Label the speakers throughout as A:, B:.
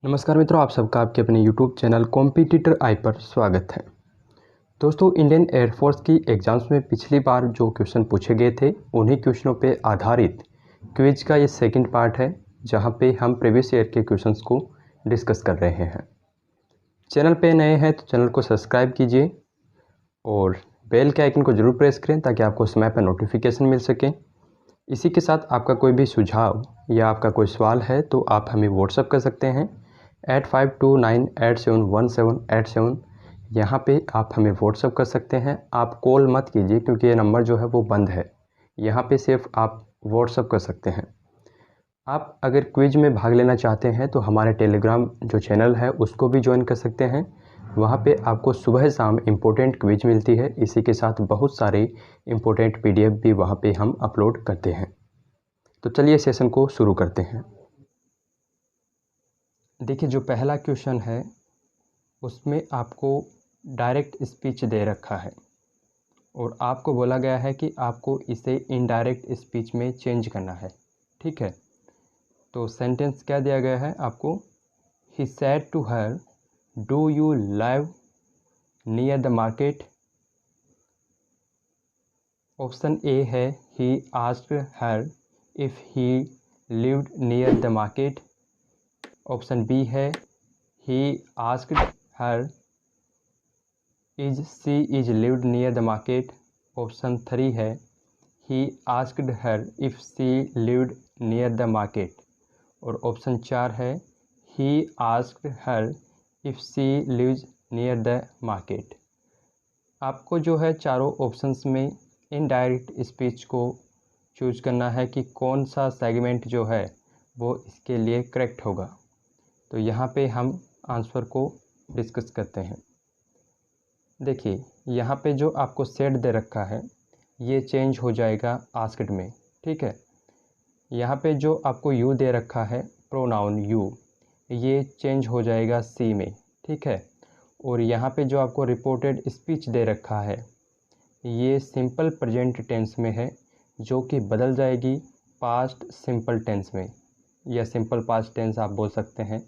A: नमस्कार मित्रों, आप सबका आपके अपने यूट्यूब चैनल कॉम्पिटिटर आई पर स्वागत है। दोस्तों, इंडियन एयरफोर्स की एग्ज़ाम्स में पिछली बार जो क्वेश्चन पूछे गए थे उन्हीं क्वेश्चनों पे आधारित क्विज का ये सेकंड पार्ट है, जहां पे हम प्रीवियस ईयर के क्वेश्चंस को डिस्कस कर रहे हैं। चैनल पे नए हैं तो चैनल को सब्सक्राइब कीजिए और बेल के आइकन को ज़रूर प्रेस करें ताकि आपको समय पर नोटिफिकेशन मिल सके। इसी के साथ आपका कोई भी सुझाव या आपका कोई सवाल है तो आप हमें व्हाट्सअप कर सकते हैं 8529871787। यहाँ पे आप हमें व्हाट्सअप कर सकते हैं। आप कॉल मत कीजिए क्योंकि ये नंबर जो है वो बंद है। यहाँ पे सिर्फ आप व्हाट्सअप कर सकते हैं। आप अगर क्विज में भाग लेना चाहते हैं तो हमारे टेलीग्राम जो चैनल है उसको भी ज्वाइन कर सकते हैं। वहाँ पे आपको सुबह शाम इम्पोर्टेंट क्विज मिलती है। इसी के साथ बहुत सारे इम्पोर्टेंट PDF भी वहाँ पे हम अपलोड करते हैं। तो चलिए सेशन को शुरू करते हैं। देखिए, जो पहला क्वेश्चन है उसमें आपको डायरेक्ट स्पीच दे रखा है और आपको बोला गया है कि आपको इसे इनडायरेक्ट स्पीच में चेंज करना है। ठीक है, तो सेंटेंस क्या दिया गया है आपको? He said to her, do you live near the market. Option A है he asked her if he lived near the market. Option B है he asked her is she is lived near the market. Option 3 है he asked her if she lived near the market. और option 4 है he asked her if she lives near the market. आपको जो है चारों options में indirect speech को choose करना है कि कौन सा सेगमेंट जो है वो इसके लिए करेक्ट होगा। तो यहाँ पे हम आंसर को डिस्कस करते हैं। देखिए, यहाँ पे जो आपको सेट दे रखा है ये चेंज हो जाएगा आस्क्ड में। ठीक है, यहाँ पे जो आपको यू दे रखा है प्रोनाउन यू, ये चेंज हो जाएगा सी में। ठीक है, और यहाँ पे जो आपको रिपोर्टेड स्पीच दे रखा है ये सिंपल प्रेजेंट टेंस में है, जो कि बदल जाएगी पास्ट सिंपल टेंस में, या सिंपल पास्ट टेंस आप बोल सकते हैं।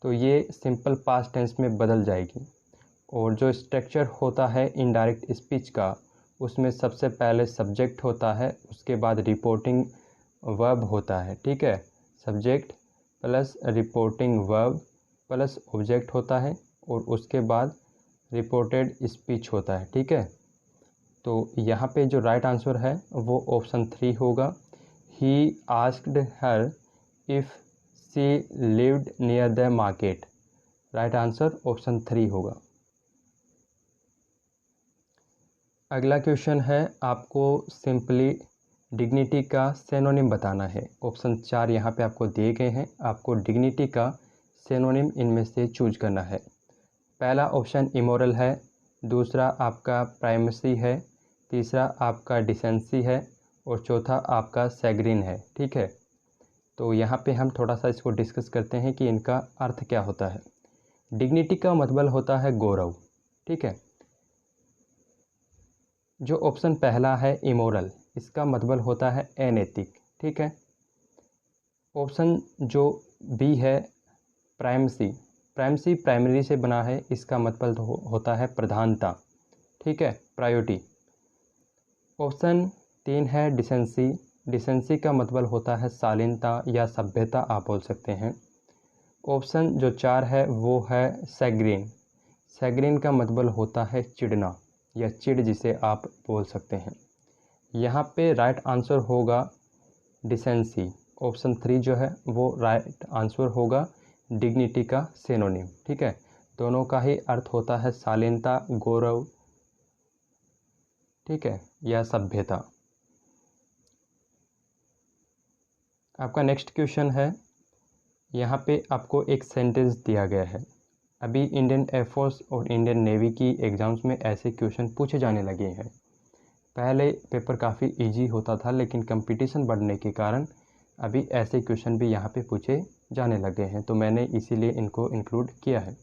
A: तो ये सिंपल पास्ट टेंस में बदल जाएगी। और जो स्ट्रक्चर होता है इनडायरेक्ट स्पीच का, उसमें सबसे पहले सब्जेक्ट होता है, उसके बाद रिपोर्टिंग वर्ब होता है। ठीक है, subject plus reporting verb plus object होता है और उसके बाद रिपोर्टेड स्पीच होता है। ठीक है, तो यहाँ पे जो राइट आंसर है वो ऑप्शन 3 होगा, ही asked her if she lived near the market. Right answer option 3 होगा। अगला क्वेश्चन है, आपको सिंपली डिग्निटी का सिनोनिम बताना है। ऑप्शन 4 यहाँ पे आपको दिए गए हैं। आपको डिग्निटी का सिनोनिम इनमें से चूज करना है। पहला ऑप्शन इमोरल है, दूसरा आपका प्राइमेसी है, तीसरा आपका डिसेंसी है और चौथा आपका सैग्रीन है। ठीक है, तो यहाँ पे हम थोड़ा सा इसको डिस्कस करते हैं कि इनका अर्थ क्या होता है। डिग्निटी का मतलब होता है गौरव। ठीक है, जो ऑप्शन पहला है इमोरल, इसका मतलब होता है अनैतिक। ठीक है, ऑप्शन जो बी है प्राइमेसी, प्राइमेसी प्राइमरी से बना है, इसका मतलब होता है प्रधानता। ठीक है, प्रायोरिटी। ऑप्शन 3 है डिसेंसी, डिसेंसी का मतलब होता है शालीनता या सभ्यता आप बोल सकते हैं। ऑप्शन जो 4 है वो है सैग्रीन, सैग्रीन का मतलब होता है चिढ़ना या चिढ़, जिसे आप बोल सकते हैं। यहाँ पे राइट आंसर होगा डिसेंसी। ऑप्शन 3 जो है वो राइट आंसर होगा डिग्निटी का सिनोनिम। ठीक है, दोनों का ही अर्थ होता है शालीनता, गौरव, ठीक है, या सभ्यता। आपका नेक्स्ट क्वेश्चन है, यहाँ पे आपको एक सेंटेंस दिया गया है। अभी इंडियन एयरफोर्स और इंडियन नेवी की एग्ज़ाम्स में ऐसे क्वेश्चन पूछे जाने लगे हैं। पहले पेपर काफ़ी इजी होता था, लेकिन कंपटीशन बढ़ने के कारण अभी ऐसे क्वेश्चन भी यहाँ पे पूछे जाने लगे हैं, तो मैंने इसीलिए इनको इंक्लूड किया है।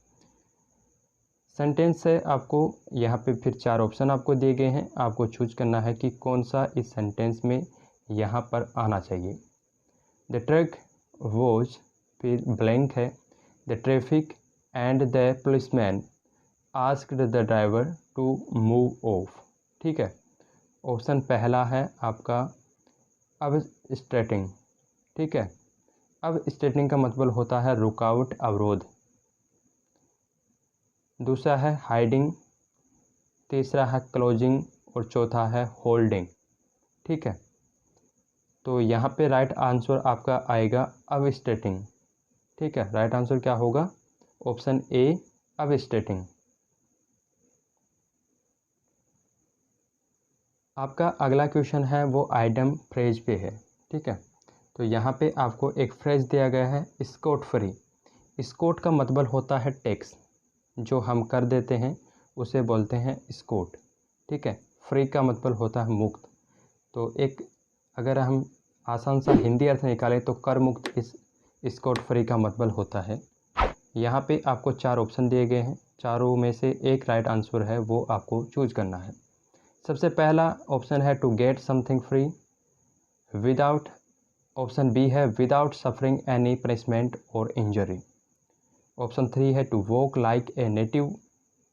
A: सेंटेंस है, आपको यहाँ पे फिर 4 ऑप्शन आपको दिए गए हैं। आपको चूज करना है कि कौन सा इस सेंटेंस में यहाँ पर आना चाहिए। द ट्रक वॉज, फिर ब्लैंक है, the traffic and the policeman asked the driver to move off. ठीक है, ऑप्शन पहला है आपका अब स्टेटिंग। ठीक है, अब स्टेटिंग का मतलब होता है रुकावट, अवरोध। दूसरा है हाइडिंग, तीसरा है क्लोजिंग और चौथा है होल्डिंग। ठीक है, तो यहाँ पे राइट आंसर आपका आएगा अब स्टेटिंग। ठीक है, राइट आंसर क्या होगा? ऑप्शन ए अब स्टेटिंग। आपका अगला क्वेश्चन है वो आइटम फ्रेज पे है। ठीक है, तो यहाँ पे आपको एक फ्रेज दिया गया है स्कॉट फ्री। स्कॉट का मतलब होता है टैक्स, जो हम कर देते हैं उसे बोलते हैं स्कॉट। ठीक है, फ्री का मतलब होता है मुक्त। तो एक अगर हम आसान सा हिंदी अर्थ निकालें तो कर मुक्त इस स्कॉट फ्री का मतलब होता है। यहाँ पे आपको 4 ऑप्शन दिए गए हैं, चारों में से एक राइट आंसर है, वो आपको चूज करना है। सबसे पहला ऑप्शन है to get something free without, option B है विदाउट सफरिंग एनी पनिशमेंट और इंजरी। ऑप्शन 3 है to walk like a native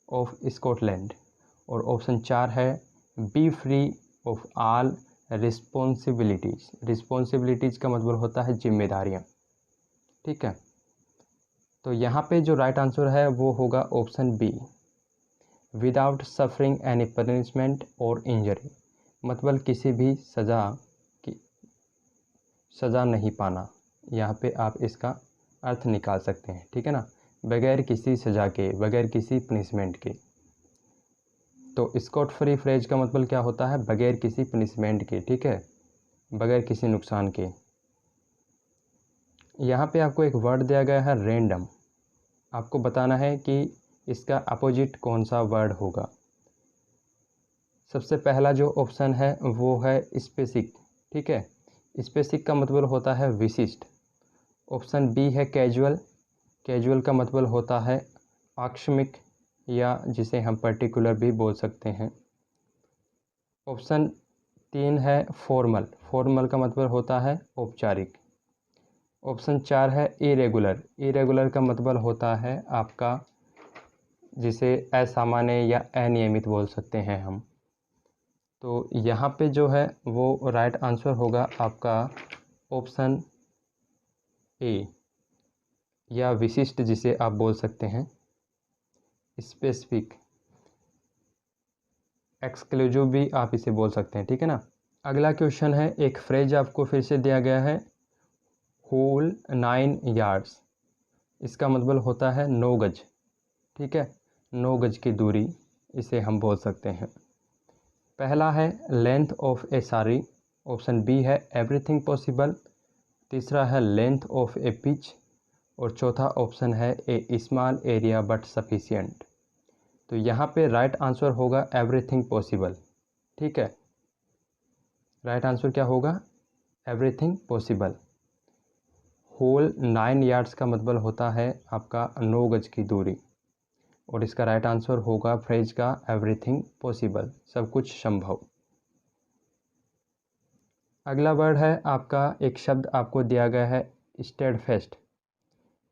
A: of Scotland. और ऑप्शन 4 है be free of all responsibilities. Responsibilities का मतलब होता है जिम्मेदारियाँ। ठीक है, तो यहाँ पे जो राइट आंसर है वो होगा option B without suffering any punishment और इंजरी। मतलब किसी भी सज़ा नहीं पाना, यहाँ पे आप इसका अर्थ निकाल सकते हैं। ठीक है ना, बगैर किसी सज़ा के, बगैर किसी पनिशमेंट के। तो स्कॉट फ्री फ्रेज का मतलब क्या होता है? बगैर किसी पनिशमेंट के। ठीक है, बगैर किसी नुकसान के। यहाँ पे आपको एक वर्ड दिया गया है रैंडम। आपको बताना है कि इसका अपोजिट कौन सा वर्ड होगा। सबसे पहला जो ऑप्शन है वो है स्पेसिफिक। ठीक है, स्पेसिफिक का मतलब होता है विशिष्ट। ऑप्शन बी है कैजुअल। कैजुअल का मतलब होता है आकस्मिक, या जिसे हम पर्टिकुलर भी बोल सकते हैं। ऑप्शन 3 है फॉर्मल। फॉर्मल का मतलब होता है औपचारिक। ऑप्शन 4 है इरेगुलर। इरेगुलर का मतलब होता है आपका जिसे असामान्य या अनियमित बोल सकते हैं हम। तो यहाँ पे जो है वो राइट आंसर होगा आपका ऑप्शन ए, या विशिष्ट जिसे आप बोल सकते हैं, स्पेसिफिक, एक्सक्लूसिव भी आप इसे बोल सकते हैं। ठीक है ना। अगला क्वेश्चन है, एक फ्रेज आपको फिर से दिया गया है होल 9 यार्ड्स। इसका मतलब होता है 9 गज। ठीक है, 9 गज की दूरी इसे हम बोल सकते हैं। पहला है length of a sari. Option B है एवरीथिंग पॉसिबल। तीसरा है लेंथ ऑफ ए पिच। और चौथा ऑप्शन है ए स्मॉल एरिया बट सफिशिएंट। तो यहाँ पे राइट आंसर होगा एवरीथिंग पॉसिबल। ठीक है, राइट आंसर क्या होगा? Everything possible. होल 9 यार्ड्स का मतलब होता है आपका 9 गज की दूरी, और इसका राइट आंसर होगा फ्रेज का एवरीथिंग पॉसिबल, सब कुछ संभव। अगला वर्ड है आपका, एक शब्द आपको दिया गया है स्टेडफेस्ट।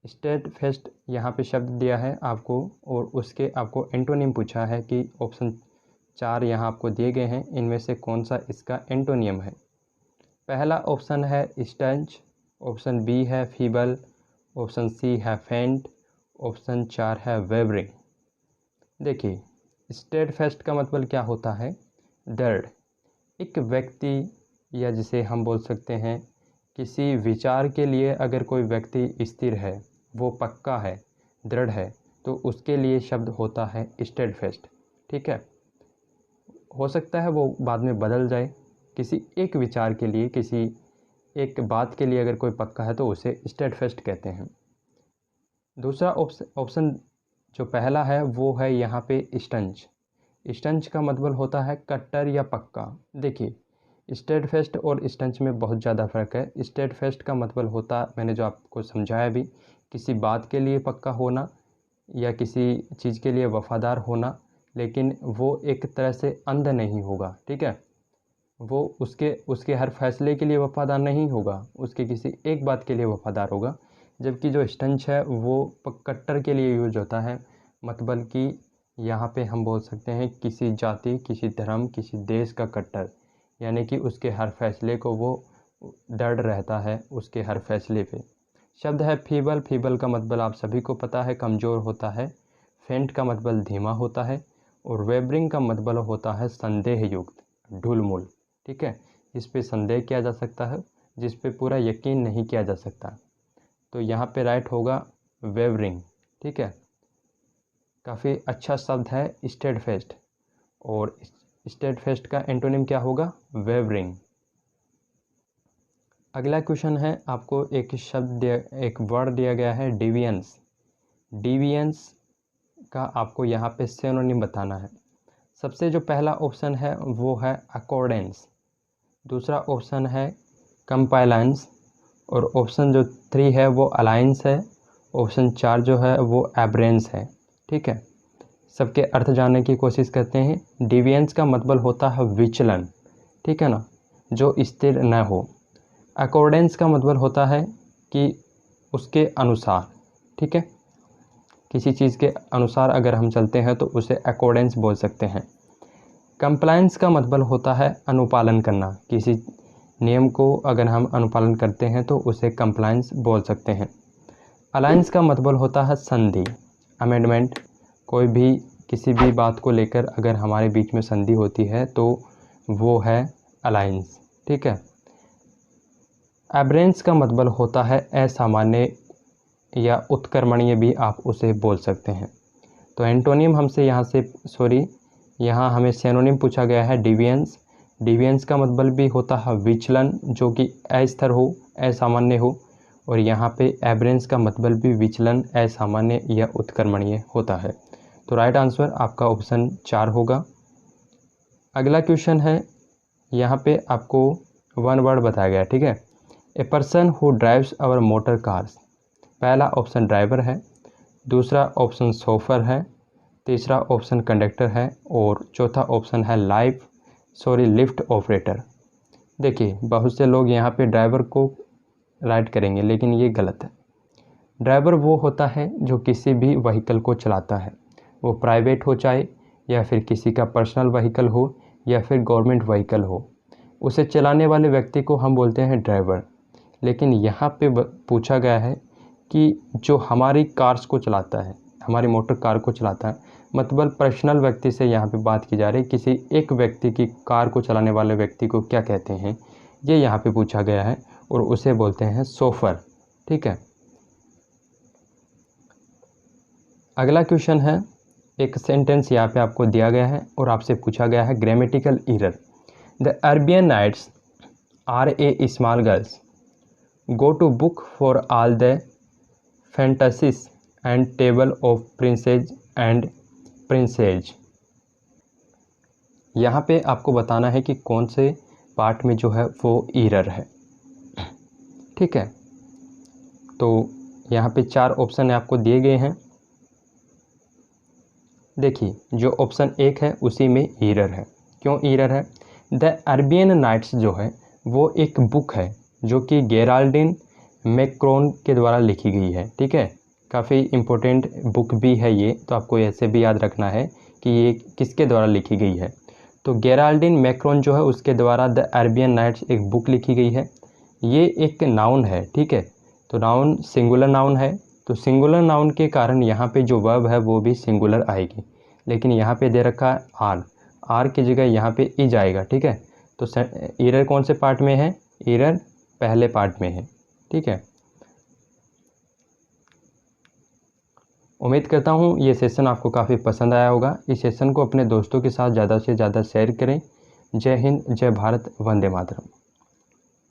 A: स्टेडफेस्ट यहाँ पे शब्द दिया है आपको, और उसके आपको एंटोनिम पूछा है कि ऑप्शन 4 यहाँ आपको दिए गए हैं, इनमें से कौन सा इसका एंटोनियम है। पहला ऑप्शन है स्टंच। ऑप्शन बी है फीबल। ऑप्शन सी है फेंट। ऑप्शन 4 है वेवरिंग। देखिए, स्टेडफेस्ट का मतलब क्या होता है? दृढ़। एक व्यक्ति, या जिसे हम बोल सकते हैं किसी विचार के लिए अगर कोई व्यक्ति स्थिर है, वो पक्का है, दृढ़ है, तो उसके लिए शब्द होता है स्टेडफेस्ट। ठीक है, हो सकता है वो बाद में बदल जाए। किसी एक विचार के लिए, किसी एक बात के लिए अगर कोई पक्का है तो उसे स्टेडफेस्ट कहते हैं। दूसरा ऑप्शन जो पहला है वो है यहाँ पे स्टंच। स्टंच का मतलब होता है कट्टर या पक्का। देखिए, स्टेडफेस्ट और स्टंच में बहुत ज़्यादा फ़र्क है। स्टेडफेस्ट का मतलब होता, मैंने जो आपको समझाया भी, किसी बात के लिए पक्का होना या किसी चीज़ के लिए वफ़ादार होना, लेकिन वो एक तरह से अंध नहीं होगा। ठीक है, वो उसके हर फैसले के लिए वफ़ादार नहीं होगा, उसके किसी एक बात के लिए वफ़ादार होगा। जबकि जो स्टंच है वो कट्टर के लिए यूज होता है, मतलब कि यहाँ पे हम बोल सकते हैं किसी जाति, किसी धर्म, किसी देश का कट्टर, यानी कि उसके हर फैसले को वो दृढ़ रहता है, उसके हर फैसले पे। शब्द है फीबल। फीबल का मतलब आप सभी को पता है, कमज़ोर होता है। फेंट का मतलब धीमा होता है। और वेबरिंग का मतलब होता है संदेह युक्त, ढुलमुल। ठीक है, जिस पे संदेह किया जा सकता है, जिस पे पूरा यकीन नहीं किया जा सकता। तो यहाँ पे राइट होगा वेवरिंग। ठीक है, काफ़ी अच्छा शब्द है स्टेडफेस्ट, और स्टेडफेस्ट का एंटोनिम क्या होगा? वेवरिंग। अगला क्वेश्चन है, आपको एक शब्द एक वर्ड दिया गया है डिविएंस। डिविएंस का आपको यहाँ पे सिनोनिम बताना है। सबसे जो पहला ऑप्शन है वो है अकॉर्डेंस, दूसरा ऑप्शन है कंपाइलेंस, और ऑप्शन जो 3 है वो अलाइंस है, ऑप्शन 4 जो है वो एब्रेंस है। ठीक है, सबके अर्थ जानने की कोशिश करते हैं। डिविएंस का मतलब होता है विचलन, ठीक है ना, जो स्थिर न हो। अकॉर्डेंस का मतलब होता है कि उसके अनुसार, ठीक है, किसी चीज़ के अनुसार अगर हम चलते हैं तो उसे अकॉर्डेंस बोल सकते हैं। कंप्लायंस का मतलब होता है अनुपालन करना, किसी नियम को अगर हम अनुपालन करते हैं तो उसे कंप्लायंस बोल सकते हैं। अलायंस का मतलब होता है संधि, अमेंडमेंट। कोई भी किसी भी बात को लेकर अगर हमारे बीच में संधि होती है तो वो है अलायंस। ठीक है, एब्रेंस का मतलब होता है असामान्य या उत्कर्मणीय भी आप उसे बोल सकते हैं। तो एंटोनिम हमसे यहाँ हमें सिनोनिम पूछा गया है डिविएंस। डिविएंस का मतलब भी होता है विचलन, जो कि अस्थिर हो, असामान्य हो, और यहाँ पे एब्रेंस का मतलब भी विचलन, असामान्य या उत्कर्मणीय होता है। तो राइट आंसर आपका ऑप्शन 4 होगा। अगला क्वेश्चन है, यहाँ पे आपको 1 वर्ड बताया गया है। ठीक है, a person who drives our motor cars. पहला ऑप्शन ड्राइवर है, दूसरा ऑप्शन शोफर है, तीसरा ऑप्शन कंडक्टर है, और चौथा ऑप्शन है लिफ्ट ऑपरेटर। देखिए, बहुत से लोग यहाँ पे ड्राइवर को राइट करेंगे, लेकिन ये गलत है। ड्राइवर वो होता है जो किसी भी व्हीकल को चलाता है, वो प्राइवेट हो चाहे, या फिर किसी का पर्सनल व्हीकल हो, या फिर गवर्नमेंट व्हीकल हो, उसे चलाने वाले व्यक्ति को हम बोलते हैं ड्राइवर। लेकिन यहाँ पे पूछा गया है कि जो हमारी कार्स को चलाता है, हमारी मोटर कार को चलाता है, मतलब पर्सनल व्यक्ति से यहाँ पे बात की जा रही है, किसी एक व्यक्ति की कार को चलाने वाले व्यक्ति को क्या कहते हैं, ये यहाँ पे पूछा गया है, और उसे बोलते हैं शोफर। ठीक है, अगला क्वेश्चन है, एक सेंटेंस यहाँ पे आपको दिया गया है और आपसे पूछा गया है grammatical error. The Arabian nights are a small girls go to book for all the fantasies and table of princes and princess. यहाँ पे आपको बताना है कि कौन से पार्ट में जो है वो एरर है। ठीक है, तो यहाँ पे 4 ऑप्शन आपको दिए गए हैं। देखिए, जो ऑप्शन 1 है उसी में एरर है। क्यों एरर है? द अरेबियन नाइट्स जो है वो एक बुक है जो कि गेराल्डिन मैक्रोन के द्वारा लिखी गई है। ठीक है, काफ़ी इम्पोर्टेंट बुक भी है ये, तो आपको ऐसे भी याद रखना है कि ये किसके द्वारा लिखी गई है। तो गेराल्डिन मैक्रोन जो है उसके द्वारा द अरेबियन नाइट्स एक बुक लिखी गई है। ये एक नाउन है। ठीक है, तो नाउन सिंगुलर नाउन है, तो सिंगुलर नाउन के कारण यहाँ पे जो वर्ब है वो भी सिंगुलर आएगी। लेकिन यहाँ पे दे रखा है आर की जगह यहाँ पे इज आएगा। ठीक है, तो एरर कौन से पार्ट में है? एरर पहले पार्ट में है। ठीक है, उम्मीद करता हूँ ये सेशन आपको काफ़ी पसंद आया होगा। इस सेशन को अपने दोस्तों के साथ ज़्यादा से ज़्यादा शेयर करें। जय हिंद, जय भारत, वंदे मातरम।